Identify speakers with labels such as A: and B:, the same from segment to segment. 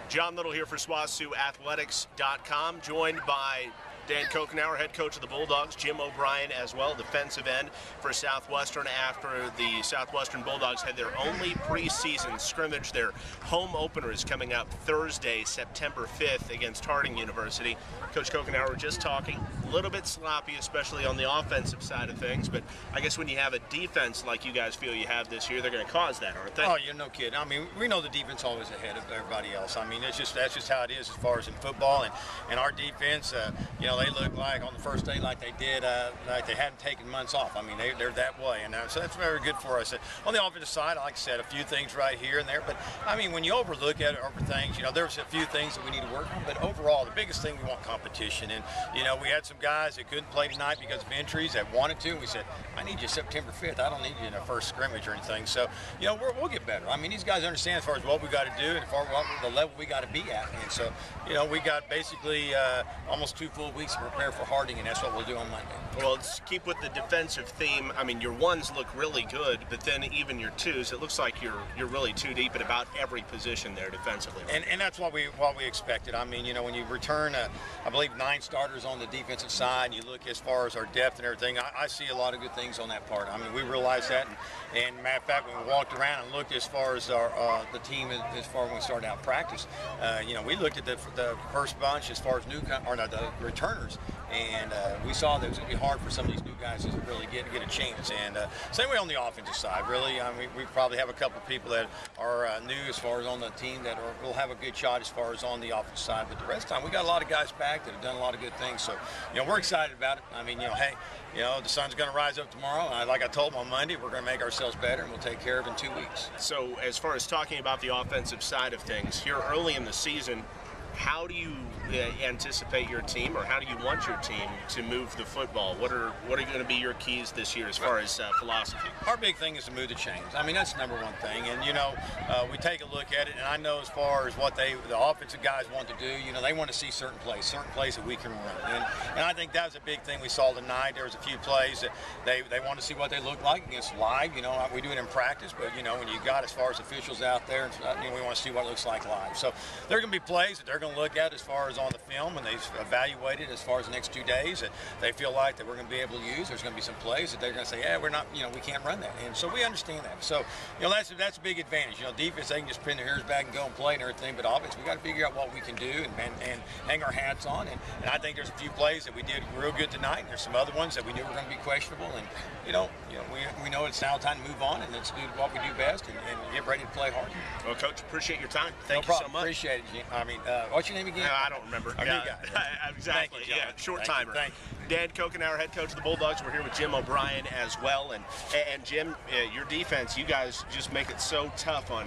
A: John Liddle here for SWOSUathletics.com, joined by Dan Cocannouer, head coach of the Bulldogs, Jim O'Brien as well, defensive end for Southwestern, after the Southwestern Bulldogs had their only preseason scrimmage. Their home opener is coming up Thursday, September 5th against Harding University. Coach Cocannouer, we're just talking, a little bit sloppy, especially on the offensive side of things, but I guess when you have a defense like you guys feel you have this year, they're going to cause that, aren't they?
B: Oh, you're no kidding. I mean, we know the defense always ahead of everybody else. I mean, that's just how it is as far as in football. And our defense, they look like on the first day like they did, like they hadn't taken months off. I mean, they're that way, and so that's very good for us. On the offensive side, like I said, a few things right here and there, but I mean, when you overlook at it over things, there's a few things that we need to work on, but overall, the biggest thing, we want competition. And we had some guys that couldn't play tonight because of injuries that wanted to, and we said, I need you September 5th. I don't need you in a first scrimmage or anything. So, we'll get better. I mean, these guys understand as far as what we got to do and as far as the level we got to be at. And so, we got basically almost 2 full weeks to prepare for Harding, and that's what we'll do on Monday.
A: Well, let's keep with the defensive theme. I mean, your ones look really good, but then even your twos, it looks like you're really too deep at about every position there defensively. Right?
B: And that's what we expected. I mean, when you return, I believe 9 starters on the defensive side, and you look as far as our depth and everything, I see a lot of good things on that part. I mean, we realized that, and matter of fact, when we walked around and looked as far as the team, as far as when we started out practice, we looked at the first bunch as far as the returners, and we saw that it was going to be hard for some of these new guys to really get a chance. And same way on the offensive side, really. I mean, we probably have a couple of people that are new as far as on the team that will have a good shot as far as on the offensive side. But the rest of the time, we got a lot of guys back that have done a lot of good things. So, we're excited about it. I mean, hey, the sun's going to rise up tomorrow. And like I told them on Monday, we're going to make ourselves better, and we'll take care of it in 2 weeks.
A: So, as far as talking about the offensive side of things, here early in the season, how do you anticipate your team, or how do you want your team to move the football? What are going to be your keys this year as far as philosophy?
B: Our big thing is to move the chains. I mean, that's the number one thing. And we take a look at it, and I know as far as what the offensive guys want to do, they want to see certain plays that we can run. And I think that was a big thing we saw tonight. There was a few plays that they want to see what they look like against live. We do it in practice, but when you got as far as officials out there, we want to see what it looks like live. So there are going to be plays that they're going to look at as far as on the film, and they've evaluated as far as the next 2 days that they feel like that we're going to be able to use. There's going to be some plays that they're going to say, we're not, we can't run that. And so we understand that. So, that's a big advantage. Defense, they can just pin their ears back and go and play and everything, but offense, we got to figure out what we can do and hang our hats on. And I think there's a few plays that we did real good tonight, and there's some other ones that we knew were going to be questionable. And, we know it's now time to move on, and let's do what we do best and get ready to play hard.
A: Well, Coach, appreciate your time. Thank
B: you
A: so much.
B: Appreciate it. I mean, what's your name again?
A: I don't remember. Exactly.
B: You,
A: short timer.
B: Thank you.
A: Dan Cocannouer, head coach of the Bulldogs. We're here with Jim O'Brien as well, and Jim, your defense, you guys just make it so tough on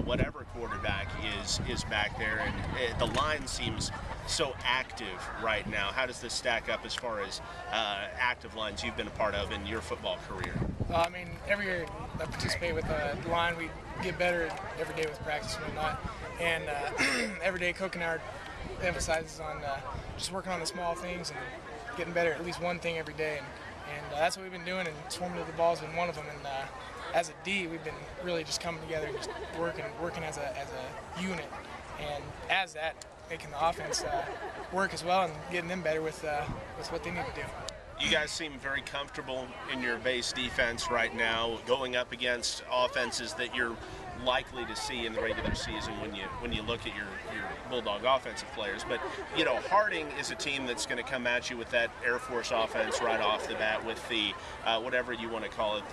A: whatever quarterback is back there, and the line seems so active right now. How does this stack up as far as active lines you've been a part of in your football career?
C: I mean, every year I participate with the line. We get better every day with practice and whatnot. And every day Cocannouer emphasizes on just working on the small things and getting better at least one thing every day. And that's what we've been doing, and swarming to the ball has been one of them. And as a D, we've been really just coming together and just working as a unit. And as that, making the offense work as well and getting them better with what they need to do.
A: You guys seem very comfortable in your base defense right now, going up against offenses that you're likely to see in the regular season when you look at your Bulldog offensive players. But Harding is a team that's going to come at you with that Air Force offense right off the bat with the whatever you want to call it,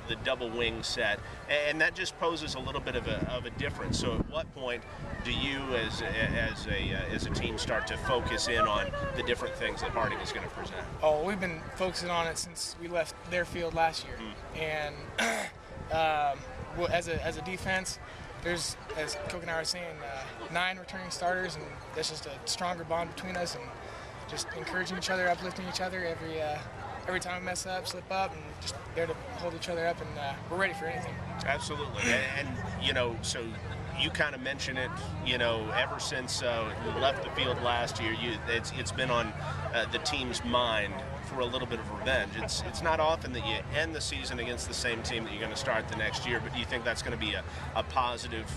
A: the double wing set, and that just poses a little bit of a difference. So at what point do you as a team start to focus in on the different things that Harding is going to present?
C: Oh, we've been focusing on it since we left their field last year. And as a defense, there's, as Cocannouer was saying, 9 returning starters, and that's just a stronger bond between us, and just encouraging each other, uplifting each other every time we mess up, slip up, and just there to hold each other up, and we're ready for anything.
A: Absolutely. And so you kind of mention it, ever since you left the field last year. It's been on the team's mind for a little bit of revenge. It's not often that you end the season against the same team that you're going to start the next year, but do you think that's going to be a positive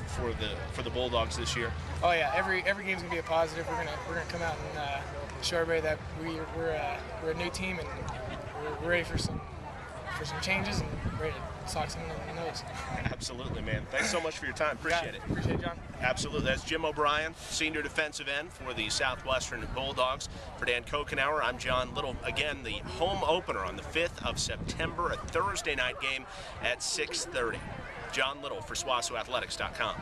A: for the Bulldogs this year?
C: Oh yeah, every game's gonna be a positive. We're gonna come out and show everybody that we're a new team and we're ready for some changes and ready to sock someone in the nose.
A: Absolutely, man. Thanks so much for your time. Appreciate it.
C: Appreciate it, John.
A: Absolutely. That's Jim O'Brien, senior defensive end for the Southwestern Bulldogs. For Dan Cocannouer, I'm John Liddle. Again, the home opener on the 5th of September, a Thursday night game at 6:30. John Liddle for SWOSUathletics.com.